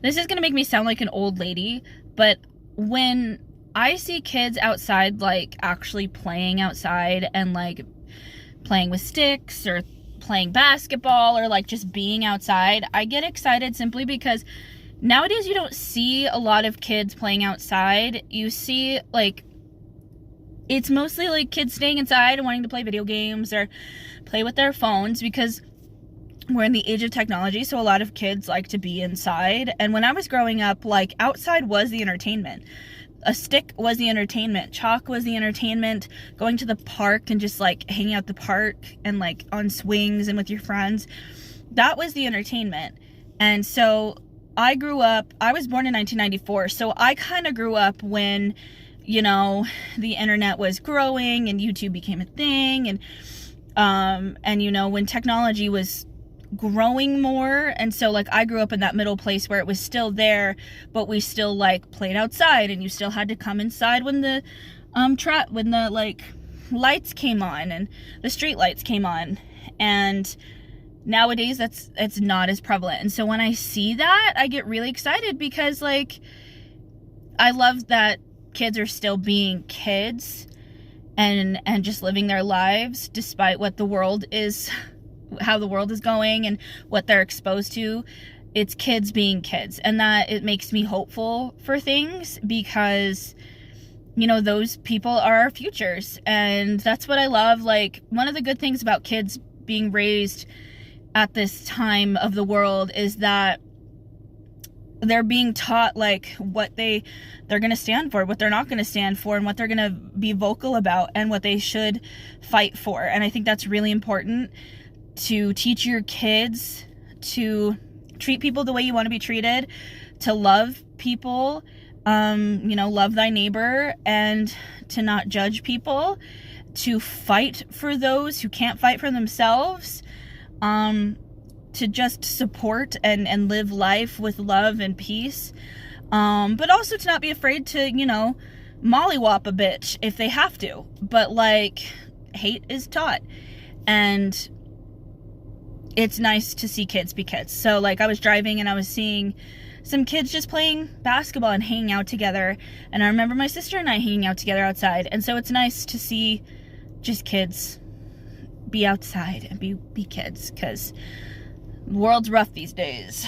this is gonna make me sound like an old lady, but when I see kids outside, like actually playing outside and like playing with sticks or playing basketball or like just being outside, I get excited simply because nowadays you don't see a lot of kids playing outside. You see, like, it's mostly like kids staying inside and wanting to play video games or play with their phones because we're in the age of technology, so a lot of kids like to be inside. And when I was growing up, like, outside was the entertainment. A stick was the entertainment. Chalk was the entertainment. Going to the park and just like hanging out the park and like on swings and with your friends. That was the entertainment. And so I grew up, I was born in 1994, so I kind of grew up when, you know, the internet was growing and YouTube became a thing, and you know, when technology was growing more. And so like I grew up in that middle place where it was still there, but we still like played outside, and you still had to come inside when the when the like lights came on and the street lights came on. And nowadays it's not as prevalent. And so when I see that, I get really excited because like I love that kids are still being kids and just living their lives despite what the world is, how the world is going and what they're exposed to. It's kids being kids, and that it makes me hopeful for things because, you know, those people are our futures, and that's what I love. Like, one of the good things about kids being raised at this time of the world is that they're being taught like what they're going to stand for, what they're not going to stand for, and what they're going to be vocal about and what they should fight for. And I think that's really important, to teach your kids to treat people the way you want to be treated, to love people, you know, love thy neighbor, and to not judge people, to fight for those who can't fight for themselves, to just support and live life with love and peace, but also to not be afraid to, you know, mollywop a bitch if they have to. But like, hate is taught, and it's nice to see kids be kids. So like, I was driving and I was seeing some kids just playing basketball and hanging out together, and I remember my sister and I hanging out together outside. And so it's nice to see just kids be outside and be kids, because the world's rough these days.